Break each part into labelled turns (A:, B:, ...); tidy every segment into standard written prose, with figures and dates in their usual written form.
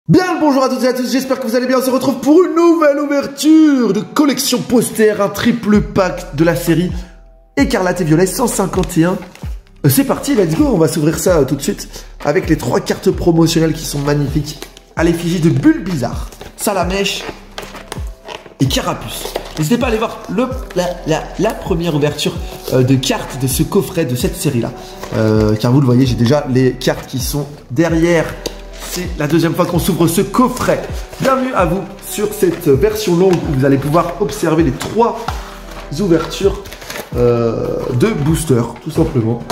A: Bien le bonjour à toutes et à tous, j'espère que vous allez bien. On se retrouve pour une nouvelle ouverture de collection poster, un triple pack de la série Écarlate et Violet 151. C'est parti, let's go, on va s'ouvrir ça tout de suite avec les 3 cartes promotionnelles qui sont magnifiques à l'effigie de Bulbizarre, Salamèche et Carapuce. N'hésitez pas à aller voir la première ouverture de cartes de ce coffret de cette série-là. Car vous le voyez, j'ai déjà les cartes qui sont derrière. C'est la deuxième fois qu'on s'ouvre ce coffret. Bienvenue à vous sur cette version longue où vous allez pouvoir observer les 3 ouvertures de booster, tout simplement,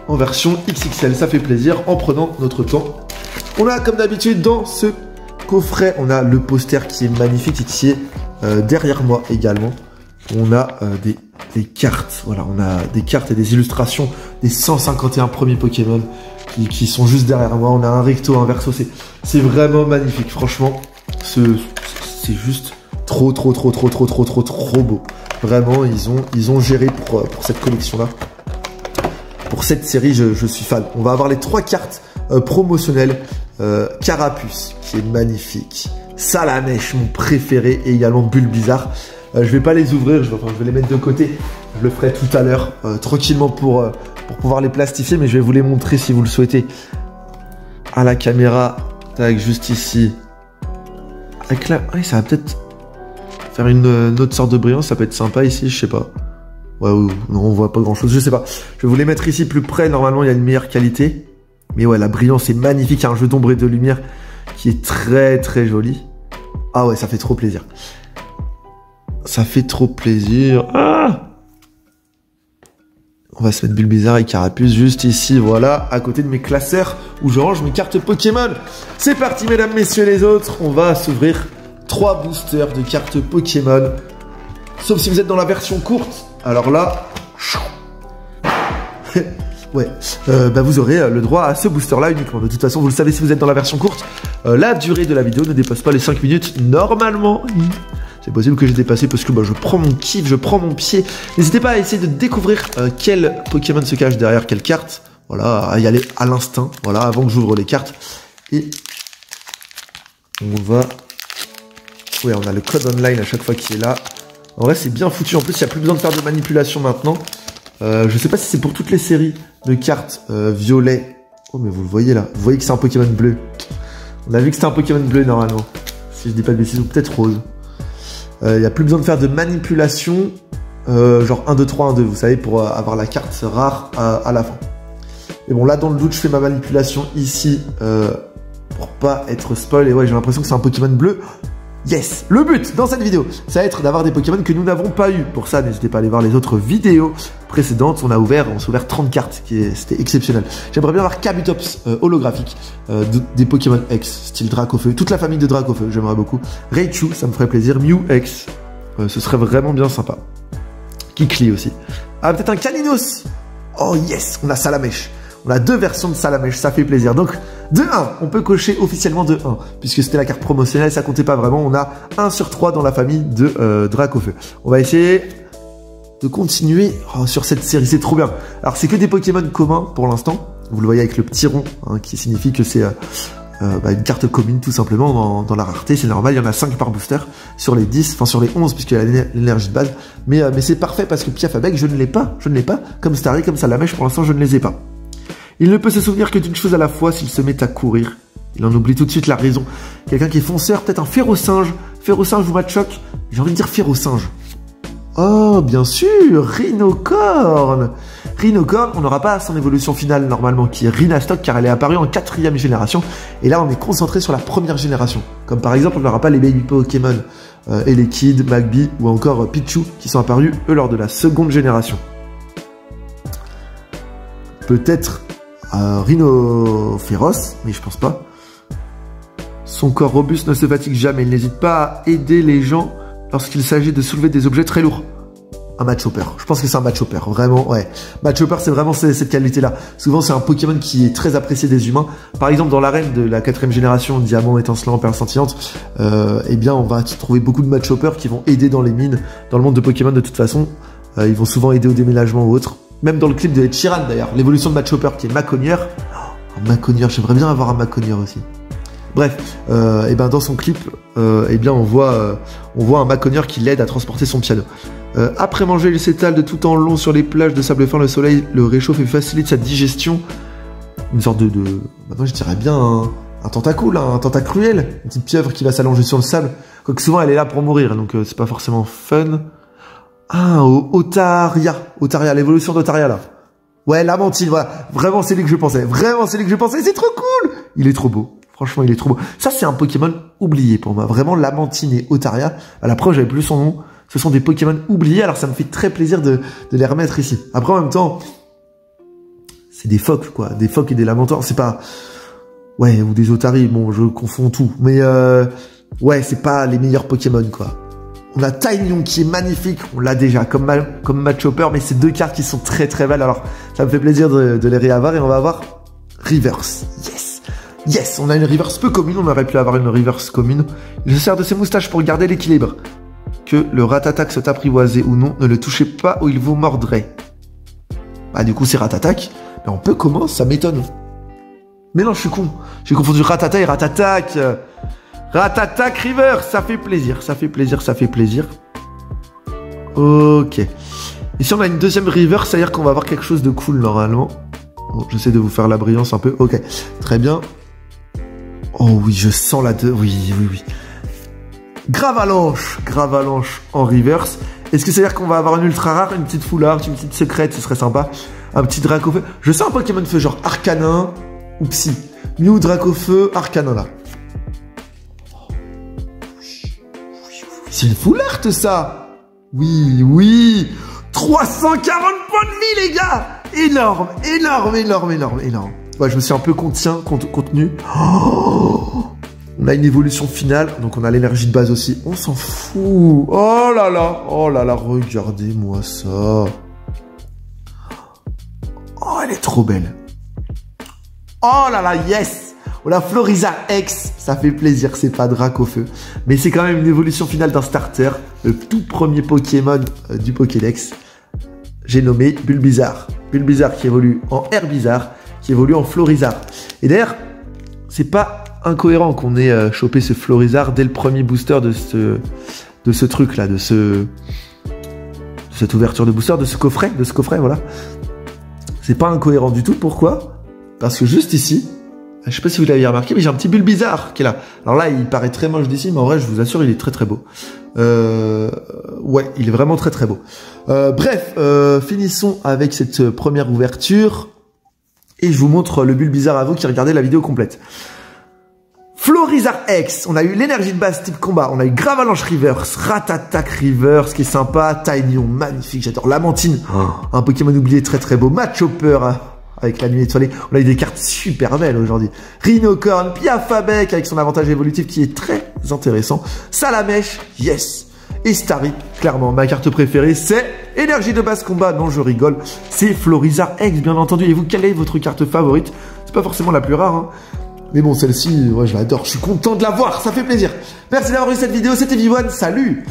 A: en version XXL. Ça fait plaisir en prenant notre temps. On a comme d'habitude dans ce coffret, on a le poster qui est magnifique et qui est derrière moi également. On a des cartes, voilà, on a des cartes et des illustrations des 151 premiers Pokémon qui sont juste derrière moi. On a un recto, un verso, c'est vraiment magnifique. Franchement, c'est juste trop beau. Vraiment, ils ont géré pour cette collection-là. Pour cette série, je suis fan. On va avoir les 3 cartes promotionnelles. Carapuce, qui est magnifique. Salamèche, mon préféré, et également Bulbizarre. Je vais pas les ouvrir, je vais les mettre de côté. Je le ferai tout à l'heure, tranquillement pour pouvoir les plastifier, mais je vais vous les montrer si vous le souhaitez. À la caméra, tac, juste ici. Avec la... Ouais, ça va peut-être faire une autre sorte de brillance, ça peut être sympa ici, je sais pas. Ouais, non, on voit pas grand-chose, je sais pas. Je vais vous les mettre ici plus près, normalement il y a une meilleure qualité. Mais ouais, la brillance est magnifique, il y a un jeu d'ombre et de lumière qui est très joli. Ah ouais, ça fait trop plaisir. Ça fait trop plaisir. Ah, on va se mettre Bulbizarre et Carapuce juste ici, voilà, à côté de mes classeurs où je range mes cartes Pokémon. C'est parti, mesdames, messieurs les autres. On va s'ouvrir 3 boosters de cartes Pokémon. Sauf si vous êtes dans la version courte. Alors là... ouais, vous aurez le droit à ce booster-là uniquement. De toute façon, vous le savez, si vous êtes dans la version courte, la durée de la vidéo ne dépasse pas les 5 minutes normalement. C'est possible que j'ai dépassé parce que je prends mon kiff, je prends mon pied. N'hésitez pas à essayer de découvrir quel Pokémon se cache derrière quelle carte. Voilà, à y aller à l'instinct, voilà, avant que j'ouvre les cartes. Et on va... Ouais, on a le code online à chaque fois qui est là. En vrai, c'est bien foutu. En plus, il n'y a plus besoin de faire de manipulation maintenant. Je sais pas si c'est pour toutes les séries de cartes violet. Oh, mais vous le voyez là. Vous voyez que c'est un Pokémon bleu. On a vu que c'était un Pokémon bleu normalement. Si je dis pas de bêtises, ou peut-être rose. Il n'y a plus besoin de faire de manipulation. Genre 1, 2, 3, 1, 2. Vous savez, pour avoir la carte rare à la fin. Et bon, là, dans le doute, je fais ma manipulation ici. Pour pas être spoil. Et ouais, j'ai l'impression que c'est un Pokémon bleu. Yes! Le but dans cette vidéo, ça va être d'avoir des Pokémon que nous n'avons pas eu. Pour ça, n'hésitez pas à aller voir les autres vidéos précédentes. On s'est ouvert 30 cartes, c'était exceptionnel. J'aimerais bien avoir Kabutops holographique, des Pokémon X, style Dracofeu, toute la famille de Dracofeu, j'aimerais beaucoup. Raichu, ça me ferait plaisir. Mew X, ce serait vraiment bien sympa. Kikli aussi. Ah, peut-être un Kalinos! Oh yes! On a Salamèche. On a 2 versions de Salamèche, ça fait plaisir. Donc, de 1, on peut cocher officiellement de 1, puisque c'était la carte promotionnelle, ça comptait pas vraiment. On a 1 sur 3 dans la famille de Dracofeu. On va essayer de continuer sur cette série, c'est trop bien. Alors, c'est que des Pokémon communs pour l'instant. Vous le voyez avec le petit rond, qui signifie que c'est une carte commune, tout simplement, dans la rareté. C'est normal, il y en a 5 par booster sur les 10, enfin sur les 11, puisqu'il y a l'énergie de base. Mais c'est parfait parce que Piafabec, je ne l'ai pas. Comme Starry, comme Salamèche, pour l'instant, je ne les ai pas. Il ne peut se souvenir que d'une chose à la fois s'il se met à courir. Il en oublie tout de suite la raison. Quelqu'un qui est fonceur, peut-être un Férosinge. Férosinge ou Machoc. J'ai envie de dire Férosinge. Oh, bien sûr, Rhinocorn. Rhinocorn, on n'aura pas son évolution finale normalement, qui est Rhinastock, car elle est apparue en 4e génération. Et là, on est concentré sur la première génération. Comme par exemple, on n'aura pas les Baby Pokémon, Elekid, Magby ou encore Pichu, qui sont apparus, eux, lors de la 2e génération. Peut-être... Rhino féroce, mais je pense pas. Son corps robuste ne se fatigue jamais. Il n'hésite pas à aider les gens lorsqu'il s'agit de soulever des objets très lourds. Un Machopper. Je pense que c'est un Machopper. Vraiment, ouais. Machopper, c'est vraiment cette qualité-là. Souvent, c'est un Pokémon qui est très apprécié des humains. Par exemple, dans l'arène de la 4e génération, Diamant, étincelant, Perle scintillante, eh bien, on va trouver beaucoup de Machopper qui vont aider dans les mines. Dans le monde de Pokémon, de toute façon, ils vont souvent aider au déménagement ou autre. Même dans le clip de Ed Sheeran d'ailleurs, l'évolution de Machopper qui est Maconier. Oh, Maconier, j'aimerais bien avoir un Maconier aussi. Bref, et ben dans son clip, eh bien on voit un Maconier qui l'aide à transporter son piano. Après manger, il s'étale de tout temps long sur les plages de sable fin. Le soleil le réchauffe et facilite sa digestion. Une sorte de maintenant je dirais bien un tentacule, un tentacruel, une petite pieuvre qui va s'allonger sur le sable. Quoique souvent elle est là pour mourir, donc c'est pas forcément fun. Ah, Otaria, l'évolution d'Otaria là. Ouais, Lamantine, voilà. Vraiment c'est lui que je pensais. C'est trop cool. Il est trop beau. Franchement, il est trop beau. Ça, c'est un Pokémon oublié pour moi. Vraiment, Lamantine et Otaria. À la preuve, j'avais plus son nom. Ce sont des Pokémon oubliés, alors ça me fait très plaisir de les remettre ici. Après, en même temps, c'est des phoques, quoi. Des phoques et des lamentants. C'est pas... Ouais, ou des Otaries. Bon, je confonds tout. Mais, ouais, c'est pas les meilleurs Pokémon, quoi. On a Taignon qui est magnifique. On l'a déjà, comme Machopper. Mais c'est deux cartes qui sont très, très belles. Alors, ça me fait plaisir de les réavoir. Et on va avoir Reverse. Yes, on a une reverse peu commune, on aurait pu avoir une reverse commune. Il se sert de ses moustaches pour garder l'équilibre. Que le Ratatak soit apprivoisé ou non, ne le touchez pas ou il vous mordrait. Bah du coup c'est Ratatak, mais on peut comment, ça m'étonne. Mais non, je suis con, j'ai confondu Ratata et Ratatak. Ratatak reverse, ça fait plaisir. Ok. Et si on a une deuxième reverse, ça veut dire qu'on va avoir quelque chose de cool normalement. Bon, j'essaie de vous faire la brillance un peu, ok, très bien. Oh oui, je sens la deux. Oui. Gravalanche en reverse. Est-ce que ça veut dire qu'on va avoir une ultra rare, une petite foulard, une petite secrète, ce serait sympa. Un petit Dracofeu. Je sens un Pokémon feu genre Arcanin ou Psy. Mew, Dracofeu, Arcanin là. C'est une foulard ça. Oui. 340 points de vie les gars. Énorme. Ouais, je me suis un peu contenu. Oh, on a une évolution finale, donc on a l'énergie de base aussi. On s'en fout. Oh là là, regardez-moi ça. Oh, elle est trop belle. Oh là là, yes. On a Florizarre X, ça fait plaisir, c'est pas Dracofeu. Mais c'est quand même une évolution finale d'un starter, le tout premier Pokémon du Pokédex. J'ai nommé Bulbizarre. Bulbizarre qui évolue en Herbizarre, qui évolue en Florizarre. Et d'ailleurs, c'est pas incohérent qu'on ait chopé ce Florizarre dès le premier booster de ce truc-là, de cette ouverture de booster, de ce coffret, voilà. C'est pas incohérent du tout, pourquoi? Parce que juste ici, je sais pas si vous l'avez remarqué, mais j'ai un petit Bulbizarre qui est là. Alors là, il paraît très moche d'ici, mais en vrai, je vous assure, il est très très beau. Ouais, il est vraiment très très beau. Bref, finissons avec cette première ouverture. Et je vous montre le Bulbizarre à vous qui regardez la vidéo complète. Florizarre X, on a eu l'énergie de base type combat, on a eu Gravalanche Reverse, Ratatak Reverse qui est sympa, Taignon, magnifique, j'adore, Lamantine, un Pokémon oublié très très beau, Machopper avec la nuit étoilée, on a eu des cartes super belles aujourd'hui, Rhinocorn, Piafabec avec son avantage évolutif qui est très intéressant, Salamèche, yes, et Starry, clairement, ma carte préférée, c'est énergie de base combat, non je rigole, c'est Florizarre X bien entendu, et vous, quelle est votre carte favorite? C'est pas forcément la plus rare, hein. Mais bon, celle-ci, ouais, je l'adore. Je suis content de la voir. Ça fait plaisir. Merci d'avoir vu cette vidéo. C'était V1. Salut!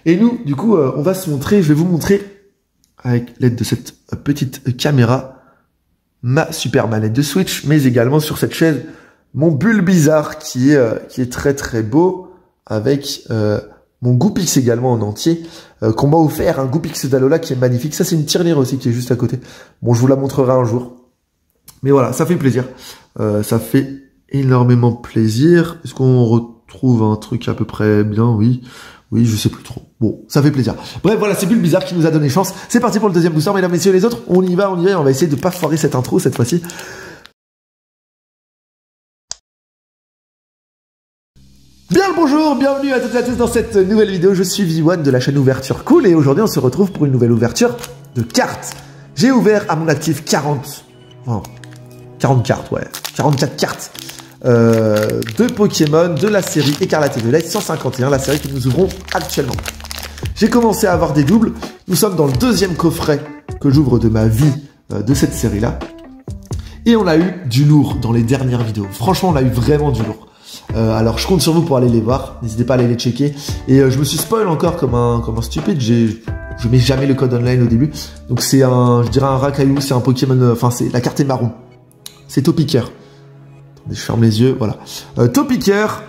A: Et nous, du coup, on va se montrer. Je vais vous montrer, avec l'aide de cette petite caméra, ma super manette de Switch, mais également sur cette chaise, mon Bulbizarre qui est très très beau, avec mon Goupix également en entier, qu'on m'a offert, un Goupix d'Alola qui est magnifique. Ça, c'est une tirelire aussi qui est juste à côté. Bon, je vous la montrerai un jour. Mais voilà, ça fait plaisir. Ça fait énormément plaisir. Est-ce qu'on retrouve un truc à peu près bien? Oui, je sais plus trop. Bon, ça fait plaisir. Bref, voilà, c'est Bulbizarre qui nous a donné chance. C'est parti pour le deuxième booster, mesdames, messieurs, les autres. On y va. On va essayer de pas foirer cette intro cette fois-ci. Bien le bonjour, bienvenue à toutes et à tous dans cette nouvelle vidéo. Je suis V1 de la chaîne Ouverture Cool et aujourd'hui on se retrouve pour une nouvelle ouverture de cartes. J'ai ouvert à mon actif 40 cartes, ouais, 44 cartes de Pokémon de la série Écarlate et Violette 151, la série que nous ouvrons actuellement. J'ai commencé à avoir des doubles. Nous sommes dans le deuxième coffret que j'ouvre de ma vie de cette série-là. Et on a eu du lourd dans les dernières vidéos. Franchement, on a eu vraiment du lourd. Alors je compte sur vous pour aller les voir, n'hésitez pas à aller les checker. Et je me suis spoil encore comme un stupide, je mets jamais le code online au début. Donc c'est je dirais un Rakaillou, c'est un Pokémon, enfin la carte est marron. C'est Topiqueur. Attendez, je ferme les yeux, voilà. Topiqueur,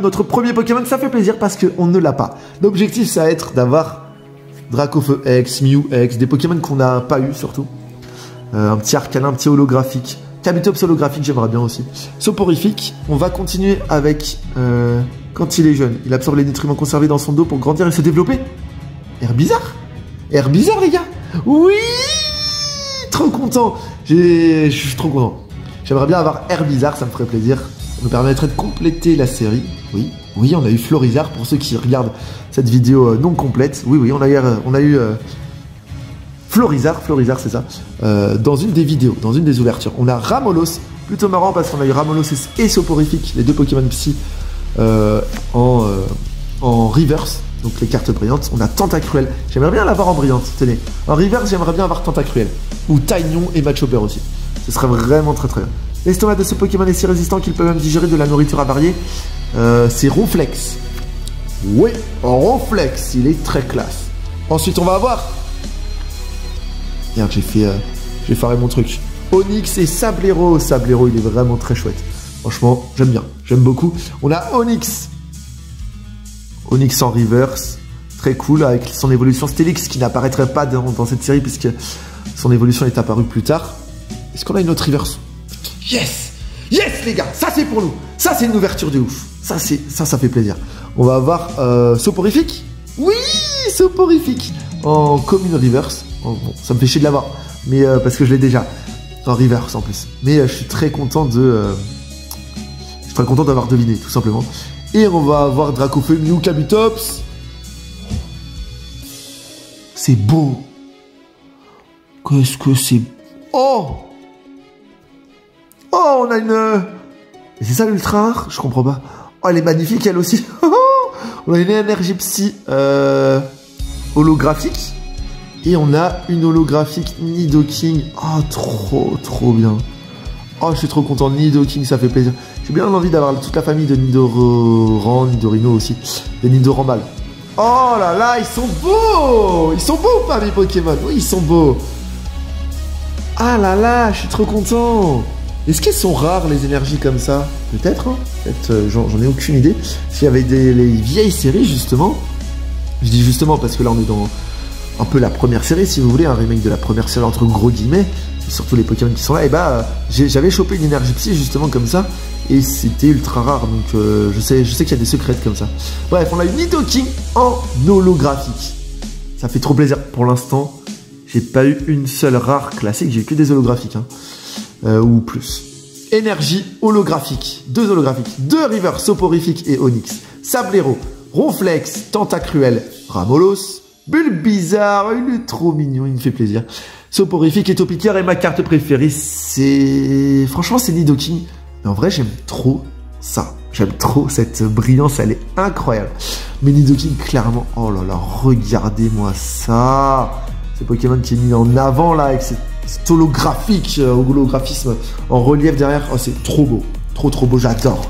A: notre premier Pokémon, ça fait plaisir parce qu'on ne l'a pas. L'objectif, ça va être d'avoir Dracofeu X, Mew X, des Pokémon qu'on n'a pas eu surtout. Un petit Arcanin, un petit holographique. Kabutops holographique, j'aimerais bien aussi. Soporifique, on va continuer avec... quand il est jeune, il absorbe les nutriments conservés dans son dos pour grandir et se développer. Herbizarre, les gars. Oui, trop content. Je suis trop content. J'aimerais bien avoir Herbizarre, ça me ferait plaisir. Ça nous permettrait de compléter la série. Oui, on a eu Florizarre pour ceux qui regardent cette vidéo non complète. Oui, on a eu Florizarre, c'est ça, dans une des vidéos, dans une des ouvertures. On a Ramolos, plutôt marrant parce qu'on a eu Ramolos et Soporifique, les deux Pokémon Psy en reverse, donc les cartes brillantes. On a Tentacruel, j'aimerais bien l'avoir en brillante, tenez. En reverse, j'aimerais bien avoir Tentacruel. Ou Taignon et Machopper aussi. Ce serait vraiment très bien. L'estomac de ce Pokémon est si résistant qu'il peut même digérer de la nourriture avariée. C'est Ronflex. Oui, Ronflex, il est très classe. Ensuite, on va avoir... Merde, j'ai faré mon truc. Onix et Sablero. Sablero, il est vraiment très chouette. Franchement, j'aime bien. J'aime beaucoup. On a Onix. Onix en reverse. Très cool, avec son évolution Stélix, qui n'apparaîtrait pas dans cette série, puisque son évolution est apparue plus tard. Est-ce qu'on a une autre reverse? Yes! Yes, les gars! Ça, c'est pour nous. Ça, c'est une ouverture de ouf. Ça fait plaisir. On va avoir Soporifique. Oui! Soporifique. En commune reverse. Bon, ça me fait chier de l'avoir, mais parce que je l'ai déjà en reverse en plus. Mais je suis très content d'avoir deviné, tout simplement. Et on va avoir Dracofeu, Mew, Kabutops. C'est beau. Qu'est-ce que c'est... Oh, on a une... Et c'est ça l'ultra rare? Je comprends pas. Oh, elle est magnifique, elle aussi. On a une énergie psy holographique. Et on a une holographique Nidoking. Oh, trop bien. Oh, je suis trop content. Nidoking, ça fait plaisir. J'ai bien envie d'avoir toute la famille de Nidoran, Nidorino aussi. Des Nidoran mâles. Oh là là, ils sont beaux. Ils sont beaux ou pas, mes Pokémon? Oui, ils sont beaux. Ah là là, je suis trop content. Est-ce qu'elles sont rares, les énergies comme ça? Peut-être, hein. Peut-être, j'en ai aucune idée. S'il y avait les vieilles séries, justement. Je dis justement parce que là, on est dans... un peu la première série, si vous voulez, un remake de la première série entre gros guillemets, et surtout les Pokémon qui sont là, et j'avais chopé une énergie psy justement comme ça, et c'était ultra rare, donc je sais qu'il y a des secrets comme ça. Bref, on a une Nidoking en holographique. Ça fait trop plaisir. Pour l'instant, j'ai pas eu une seule rare classique, j'ai eu que des holographiques, hein, ou plus. Énergie holographique, deux holographiques, deux River, Soporifique et Onix, Sablero, Ronflex, Tentacruel, Ramolos, Bulbizarre, il est trop mignon, il me fait plaisir. Soporifique et Topiqueur, et ma carte préférée, c'est... Franchement, c'est Nidoking. Mais en vrai, j'aime trop ça. J'aime trop cette brillance, elle est incroyable. Mais Nidoking, clairement... Oh là là, regardez-moi ça. Ce Pokémon qui est mis en avant, là, avec cet holographisme en relief derrière. Oh, c'est trop beau. Trop beau, j'adore.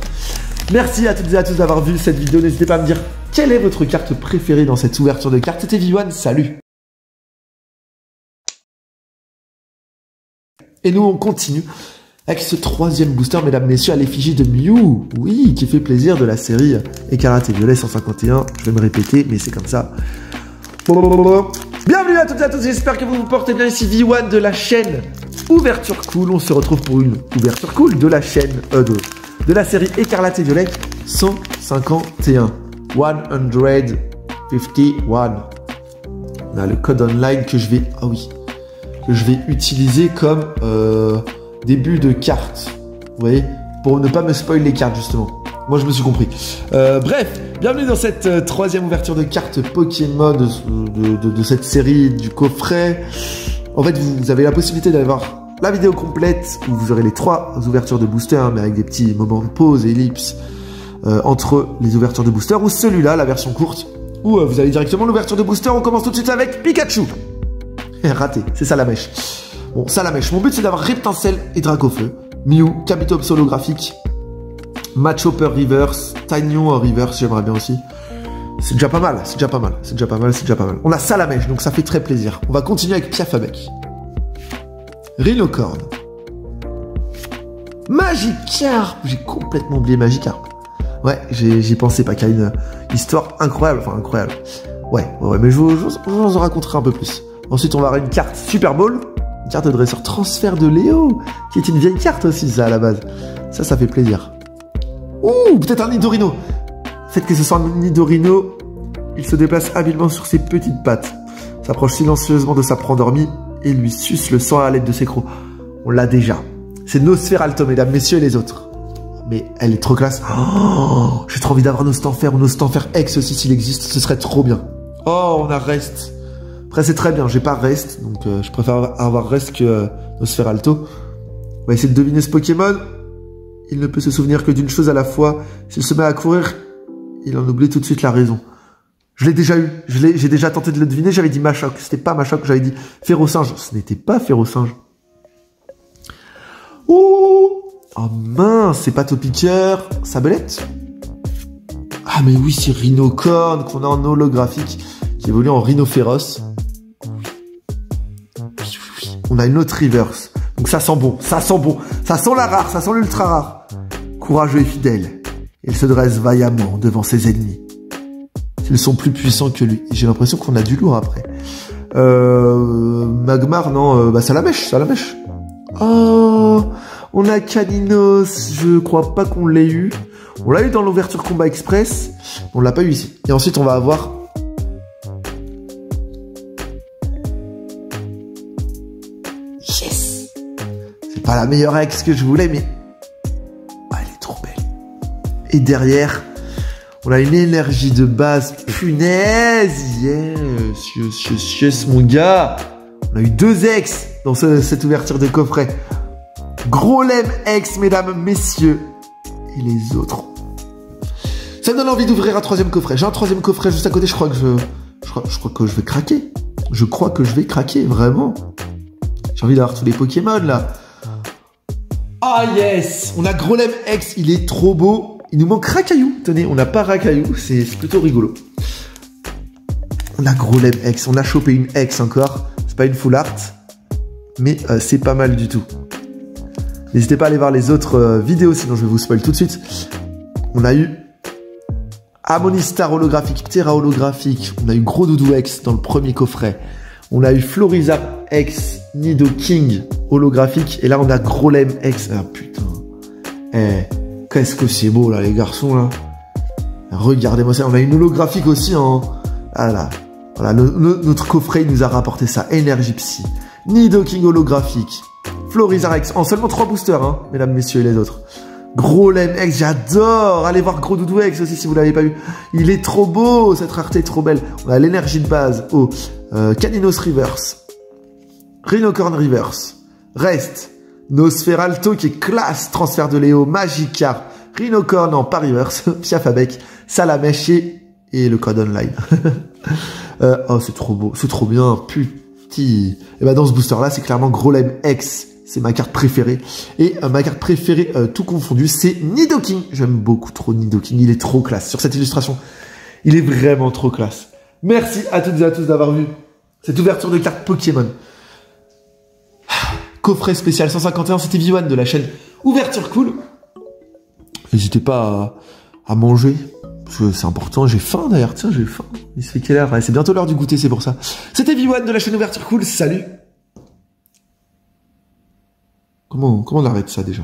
A: Merci à toutes et à tous d'avoir vu cette vidéo. N'hésitez pas à me dire quelle est votre carte préférée dans cette ouverture de cartes. C'était V1, salut. Et nous, on continue avec ce troisième booster, mesdames, messieurs, à l'effigie de Mew. Oui, qui fait plaisir, de la série Écarlate et Violet 151. Je vais me répéter, mais c'est comme ça. Bienvenue à toutes et à tous, j'espère que vous vous portez bien. Ici V1 de la chaîne Ouverture Cool. On se retrouve pour une ouverture cool de la chaîne de la série Écarlate et Violet 151. 151. On a le code online que je vais... Ah oui. Que je vais utiliser comme début de carte. Vous voyez? Pour ne pas me spoil les cartes, justement. Moi, je me suis compris. Bref, bienvenue dans cette troisième ouverture de cartes Pokémon de cette série du coffret. En fait, vous avez la possibilité d'aller voir la vidéo complète où vous aurez les 3 ouvertures de booster, hein, mais avec des petits moments de pause et ellipse entre les ouvertures de booster, ou celui-là, la version courte, où vous avez directement l'ouverture de booster. On commence tout de suite avec Pikachu. Raté, c'est Salamèche. Bon, Salamèche, mon but c'est d'avoir Reptincelle et Dracofeu, Mew, Kabutops holographique, Machopper reverse, Taignon reverse, j'aimerais bien aussi. C'est déjà pas mal, c'est déjà pas mal. On a Salamèche, donc ça fait très plaisir. On va continuer avec Piafabec. Rhinocorn. Magikarp. J'ai complètement oublié Magikarp. Ouais, j'y pensais pas, qu'il y a une histoire incroyable. Enfin, incroyable. Ouais, mais je vous en raconterai un peu plus. Ensuite, on va avoir une carte Super Bowl. Une carte de dresseur transfert de Léo, qui est une vieille carte aussi, ça, à la base. Ça fait plaisir. Ouh, peut-être un Nidorino. Faites que ce soit un Nidorino. Il se déplace habilement sur ses petites pattes, s'approche silencieusement de sa proie endormie et lui suce le sang à l'aide de ses crocs. On l'a déjà. C'est Nosferalto, mesdames, messieurs et les autres. Mais elle est trop classe. Oh, j'ai trop envie d'avoir Nostanfer ou Nostanfer X aussi s'il existe, ce serait trop bien. Oh, on a Rest. Après, c'est très bien, j'ai pas Rest, donc je préfère avoir Rest que Nosferalto. On va essayer de deviner ce Pokémon. Il ne peut se souvenir que d'une chose à la fois. S'il se met à courir, il en oublie tout de suite la raison. Je l'ai déjà eu, j'ai déjà tenté de le deviner, j'avais dit Machoc, c'était pas Machoc, j'avais dit Férocinge, ce n'était pas Férocinge. Ouh, oh mince, c'est pas Topiqueur, Sablette. Ah mais oui, c'est Rhinocorn qu'on a en holographique, qui évolue en Rhinophéros. On a une autre reverse, donc ça sent bon, ça sent bon, ça sent la rare, ça sent l'ultra rare. Courageux et fidèle, il se dresse vaillamment devant ses ennemis. Ils sont plus puissants que lui. J'ai l'impression qu'on a du lourd après. Magmar, non, bah ça la mèche, ça la mèche. Oh, on a Caninos, je crois pas qu'on l'ait eu. On l'a eu dans l'ouverture combat express, on l'a pas eu ici. Et ensuite on va avoir... Yes. C'est pas la meilleure ex que je voulais, mais... Ah, elle est trop belle. Et derrière... On a une énergie de base, punaise, yes, mon gars. On a eu 2 ex dans cette ouverture de coffret. Grolem ex, mesdames, messieurs. Et les autres. Ça me donne envie d'ouvrir un 3e coffret. J'ai un 3e coffret juste à côté, je crois que je vais craquer. Je crois que je vais craquer, vraiment. J'ai envie d'avoir tous les Pokémon, là. Ah, yes. On a Grolem ex, il est trop beau. Il nous manque Racaillou. Tenez, on n'a pas Racaillou. C'est plutôt rigolo. On a Grolem X. On a chopé une X encore. C'est pas une full art. Mais c'est pas mal du tout. N'hésitez pas à aller voir les autres vidéos. Sinon, je vais vous spoil tout de suite. On a eu Amonistar holographique. Ptera holographique. On a eu Gros Doudou X dans le premier coffret. On a eu Florizarp X. Nidoking holographique. Et là, on a Grolem X. Ah putain. Qu'est-ce que c'est beau là les garçons là. Regardez-moi ça. On a une holographique aussi en... Ah là. Voilà, notre coffret il nous a rapporté ça. Énergie Psy. Nidoking holographique. Florizarp X. En seulement 3 boosters hein, mesdames, messieurs et les autres. Grolem X, j'adore. Allez voir Gros Doudou X aussi si vous l'avez pas vu. Il est trop beau, cette rareté est trop belle. On a l'énergie de base au Caninos Reverse. Rhinocorn Reverse. Rest. Nosferalto qui est classe, transfert de Léo, Magikarp, Rhinocorn en Pariverse, Piafabec, Salamèche et le code online. Oh, c'est trop beau, c'est trop bien, petit. Et bah dans ce booster là, c'est clairement Grolem X, c'est ma carte préférée. Et ma carte préférée, tout confondu, c'est Nidoking. J'aime beaucoup trop Nidoking, il est trop classe. Sur cette illustration, il est vraiment trop classe. Merci à toutes et à tous d'avoir vu cette ouverture de cartes Pokémon. Coffret spécial 151, c'était V1 de la chaîne Ouverture Cool. N'hésitez pas à manger, parce que c'est important, j'ai faim d'ailleurs, tiens j'ai faim. Il se fait quelle heure? C'est bientôt l'heure du goûter, c'est pour ça. C'était V1 de la chaîne Ouverture Cool, salut. Comment on arrête ça déjà?